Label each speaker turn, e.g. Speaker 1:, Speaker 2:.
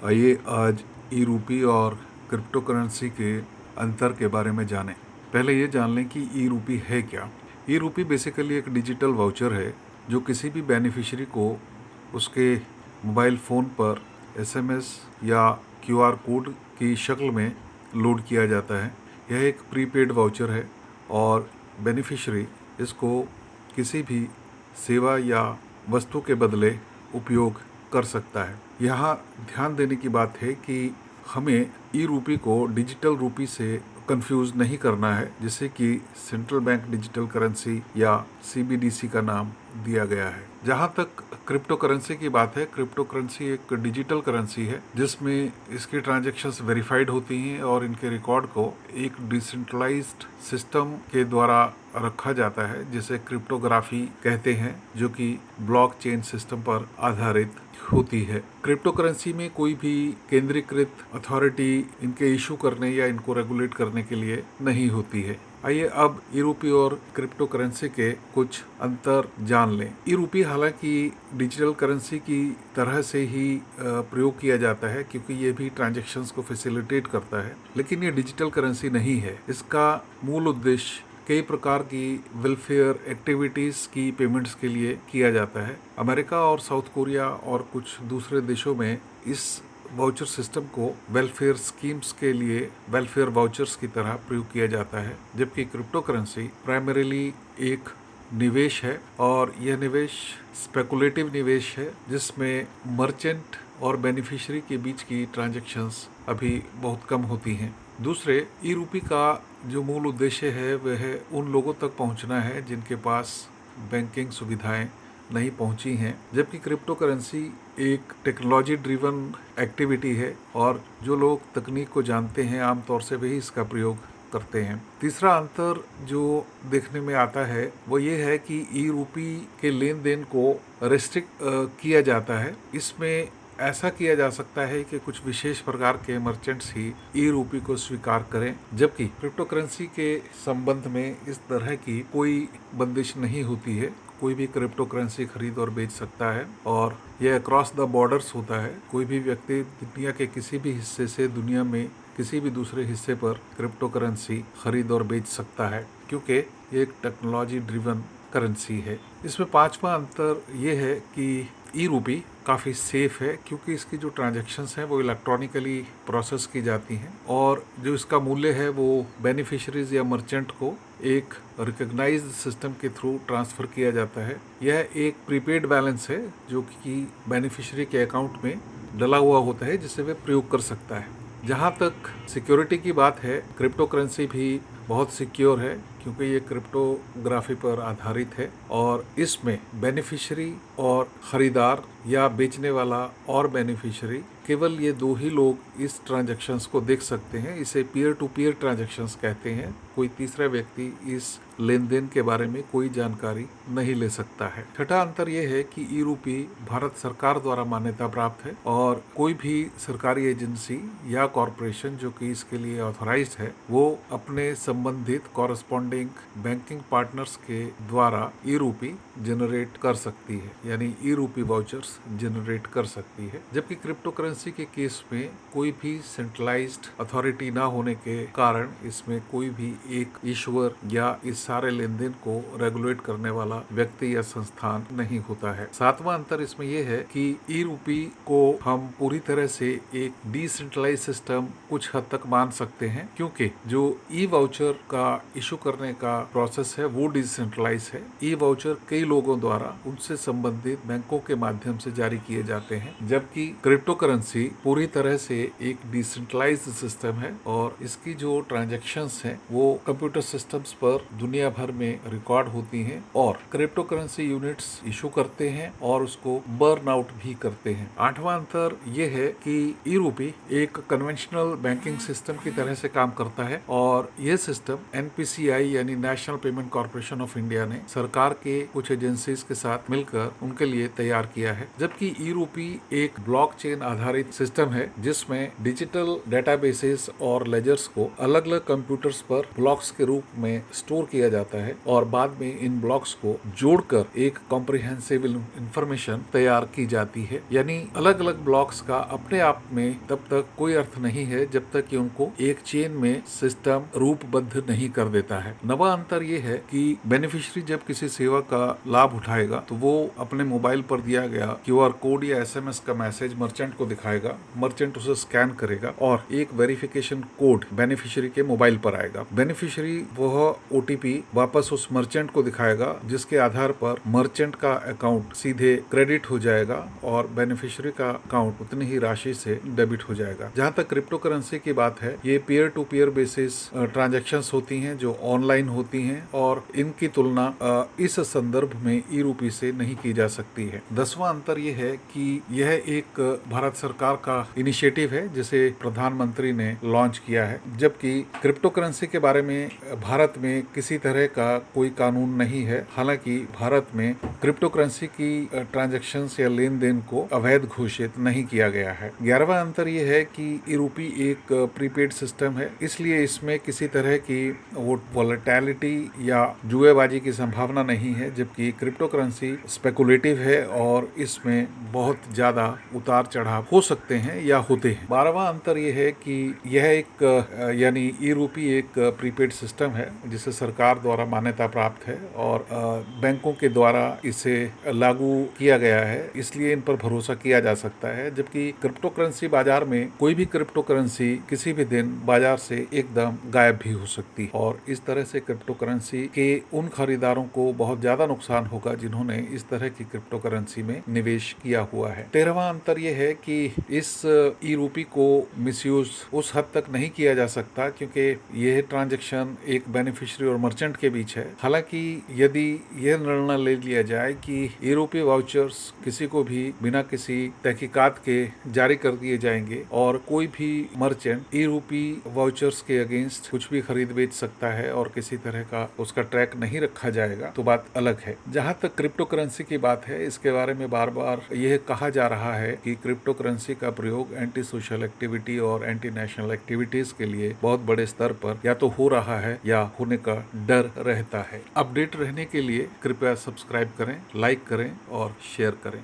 Speaker 1: आइए आज ई रूपी और क्रिप्टो करेंसी के अंतर के बारे में जानें। पहले ये जान लें कि ई रूपी है क्या। ई रूपी बेसिकली एक डिजिटल वाउचर है जो किसी भी बेनिफिशियरी को उसके मोबाइल फ़ोन पर एसएमएस या क्यूआर कोड की शक्ल में लोड किया जाता है। यह एक प्रीपेड वाउचर है और बेनिफिशियरी इसको किसी भी सेवा या वस्तु के बदले उपयोग कर सकता है। यहाँ ध्यान देने की बात है कि हमें ई रूपी को डिजिटल रूपी से कंफ्यूज नहीं करना है, जिसे कि सेंट्रल बैंक डिजिटल करेंसी या सीबीडीसी का नाम दिया गया है। जहाँ तक क्रिप्टो करेंसी की बात है, क्रिप्टो करेंसी एक डिजिटल करेंसी है जिसमें इसकी ट्रांजैक्शंस वेरीफाइड होती हैं और इनके रिकॉर्ड को एक डिसेंट्रलाइज्ड सिस्टम के द्वारा रखा जाता है, जिसे क्रिप्टोग्राफी कहते हैं, जो कि ब्लॉकचेन सिस्टम पर आधारित होती है। क्रिप्टो करेंसी में कोई भी केंद्रीकृत अथॉरिटी इनके इशू करने या इनको रेगुलेट करने के लिए नहीं होती है। आइए अब ई रूपी और क्रिप्टो करेंसी के कुछ अंतर जान लें। ई रूपी हालांकि डिजिटल करेंसी की तरह से ही प्रयोग किया जाता है, क्योंकि ये भी ट्रांजैक्शंस को फैसिलिटेट करता है, लेकिन ये डिजिटल करेंसी नहीं है। इसका मूल उद्देश्य कई प्रकार की वेलफेयर एक्टिविटीज़ की पेमेंट्स के लिए किया जाता है। अमेरिका और साउथ कोरिया और कुछ दूसरे देशों में इस वाउचर सिस्टम को वेलफेयर स्कीम्स के लिए वेलफेयर वाउचर्स की तरह प्रयोग किया जाता है, जबकि क्रिप्टो करेंसी प्राइमरीली एक निवेश है और यह निवेश स्पेकुलेटिव निवेश है, जिसमें मर्चेंट और बेनिफिशियरी के बीच की ट्रांजैक्शंस अभी बहुत कम होती हैं। दूसरे, ई रूपी का जो मूल उद्देश्य है वह उन लोगों तक पहुंचना है जिनके पास बैंकिंग सुविधाएं नहीं पहुंची हैं, जबकि क्रिप्टो करेंसी एक टेक्नोलॉजी ड्रिवन एक्टिविटी है और जो लोग तकनीक को जानते हैं आमतौर से वही इसका प्रयोग करते हैं। तीसरा अंतर जो देखने में आता है वो ये है कि ई रूपी के लेन देन को रेस्ट्रिक्ट किया जाता है। इसमें ऐसा किया जा सकता है कि कुछ विशेष प्रकार के मर्चेंट्स ही ई रूपी को स्वीकार करें, जबकि क्रिप्टो करेंसी के संबंध में इस तरह की कोई बंदिश नहीं होती है। कोई भी क्रिप्टो करेंसी खरीद और बेच सकता है और यह अक्रॉस द बॉर्डर्स होता है। कोई भी व्यक्ति दुनिया के किसी भी हिस्से से दुनिया में किसी भी दूसरे हिस्से पर क्रिप्टो करेंसी खरीद और बेच सकता है, क्योंकि ये एक टेक्नोलॉजी ड्रिवन करेंसी है। इसमें पांचवा अंतर ये है कि ई रूपी काफ़ी सेफ है, क्योंकि इसकी जो ट्रांजैक्शंस हैं वो इलेक्ट्रॉनिकली प्रोसेस की जाती हैं और जो इसका मूल्य है वो बेनिफिशरीज या मर्चेंट को एक रिकग्नाइज्ड सिस्टम के थ्रू ट्रांसफ़र किया जाता है। यह एक प्रीपेड बैलेंस है जो कि बेनिफिशरी के अकाउंट में डला हुआ होता है, जिसे वे प्रयोग कर सकता है। जहाँ तक सिक्योरिटी की बात है, क्रिप्टो करेंसी भी बहुत सिक्योर है, क्योंकि ये क्रिप्टोग्राफी पर आधारित है और इसमें बेनिफिशरी और ख़रीदार या बेचने वाला और बेनिफिशरी केवल ये दो ही लोग इस ट्रांजैक्शंस को देख सकते हैं। इसे पीयर टू पीयर ट्रांजैक्शंस कहते हैं। कोई तीसरा व्यक्ति इस लेन देन के बारे में कोई जानकारी नहीं ले सकता है। छठा अंतर यह है कि ई रूपी भारत सरकार द्वारा मान्यता प्राप्त है और कोई भी सरकारी एजेंसी या कॉरपोरेशन जो कि इसके लिए ऑथोराइज्ड है, वो अपने संबंधित कॉरस्पॉन्डिंग बैंकिंग पार्टनर्स के द्वारा ई रूपी जनरेट कर सकती है, यानी ई रूपी वाउचर्स जनरेट कर सकती है। जबकि क्रिप्टो करेंसी के केस में कोई भी सेंट्रलाइज्ड अथॉरिटी ना होने के कारण इसमें कोई भी एक ईश्वर या इस सारे लेन देन को रेगुलेट करने वाला व्यक्ति या संस्थान नहीं होता है। सातवां अंतर इसमें यह है कि ई रूपी को हम पूरी तरह से एक डिसेंट्रलाइज सिस्टम कुछ हद तक मान सकते हैं, क्योंकि जो ई वाउचर का इशू करने का प्रोसेस है वो डिसेंट्रलाइज है। ई वाउचर कई लोगों द्वारा उनसे संबंधित बैंकों के माध्यम से जारी किए जाते हैं, जबकि क्रिप्टो करेंसी पूरी तरह से एक डिसेंट्रलाइज्ड सिस्टम है और इसकी जो ट्रांजैक्शंस हैं वो कंप्यूटर सिस्टम्स पर दुनिया भर में रिकॉर्ड होती हैं और क्रिप्टो करेंसी यूनिट्स इशू करते हैं और उसको बर्न आउट भी करते हैं। आठवां अंतर यह है कि ई रूपी एक कन्वेंशनल बैंकिंग सिस्टम की तरह से काम करता है और यह सिस्टम एनपीसीआई यानी national payment corporation of India ने सरकार के कुछ एजेंसीज के साथ मिलकर उनके लिए तैयार किया है। जबकि ई रूपी एक ब्लॉकचेन आधारित सिस्टम है जिसमें डिजिटल डेटाबेसेस और लेजर्स को अलग अलग कंप्यूटर्स पर ब्लॉक्स के रूप में स्टोर किया जाता है और बाद में इन ब्लॉक्स को जोड़कर एक कॉम्प्रिहेंसिव इंफॉर्मेशन तैयार की जाती है। यानी अलग अलग ब्लॉक्स का अपने आप में तब तक कोई अर्थ नहीं है जब तक कि उनको एक चेन में सिस्टम रूपबद्ध नहीं कर देता है। नवा अंतर ये है कि बेनिफिशियरी जब किसी सेवा का लाभ उठाएगा तो वो अपने मोबाइल पर दिया गया क्यूआर कोड या एसएमएस का मैसेज मर्चेंट को दिखाएगा, मर्चेंट उसे स्कैन करेगा और एक वेरिफिकेशन कोड बेनिफिशियरी के मोबाइल पर आएगा। बेनिफिशियरी वह ओटीपी वापस उस मर्चेंट को दिखाएगा जिसके आधार पर मर्चेंट का अकाउंट सीधे क्रेडिट हो जाएगा और बेनिफिशियरी का अकाउंट उतनी ही राशि से डेबिट हो जाएगा। जहां तक क्रिप्टो करेंसी की बात है, ये peer to peer basis transactions होती हैं जो ऑनलाइन होती हैं और इनकी तुलना इस संदर्भ में ई रूपी से नहीं की जा सकती है। 10वां अंतर यह है कि यह एक भारत सरकार का इनिशिएटिव है जिसे प्रधानमंत्री ने लॉन्च किया है। जबकि क्रिप्टो करेंसी के बारे में भारत में किसी तरह का कोई कानून नहीं है। हालांकि भारत में क्रिप्टो करेंसी की ट्रांजैक्शंस या लेन देन को अवैध घोषित नहीं किया गया है। 11वां अंतर यह है कि ई रूपी एक प्रीपेड सिस्टम है, इसलिए इसमें किसी तरह की वोलेटिलिटी या जुएबाजी की संभावना नहीं है। जबकि क्रिप्टो करेंसी स्पेकुलेटिव है और इसमें बहुत ज्यादा उतार चढ़ाव हो सकते हैं या होते हैं। 12वां अंतर यह है कि यह एक यानी ई रूपी एक प्रीपेड सिस्टम है जिसे सरकार द्वारा मान्यता प्राप्त है और बैंकों के द्वारा इसे लागू किया गया है, इसलिए इन पर भरोसा किया जा सकता है। जबकि क्रिप्टो करेंसी बाजार में कोई भी क्रिप्टो करेंसी किसी भी दिन बाजार से एकदम गायब भी हो सकती है और इस तरह से क्रिप्टो करेंसी के उन खरीदारों को बहुत ज्यादा नुकसान होगा जिन्होंने इस तरह की क्रिप्टो करेंसी में निवेश किया हुआ है। 13वां अंतर यह है कि इस ई रूपी को मिसयूज उस हद तक नहीं किया जा सकता क्योंकि यह ट्रांजैक्शन एक बेनिफिशियरी और मर्चेंट के बीच है। हालांकि यदि यह निर्णय ले लिया जाए कि ई रूपी वाउचर्स किसी को भी बिना किसी तहकीकात के जारी कर दिए जाएंगे और कोई भी मर्चेंट ई रूपी वाउचर्स के अगेंस्ट कुछ भी खरीद बेच सकता है और किसी तरह का उसका ट्रैक नहीं रखा जाएगा तो बात अलग है। जहां तक क्रिप्टो करेंसी की बात है, इसके बारे में बार बार यह कहा जा रहा है कि क्रिप्टो करेंसी का प्रयोग एंटी सोशल एक्टिविटी और एंटी नेशनल एक्टिविटीज के लिए बहुत बड़े स्तर पर या तो हो रहा है या होने का डर रहता है। अपडेट रहने के लिए कृपया सब्सक्राइब करें, लाइक करें और शेयर करें।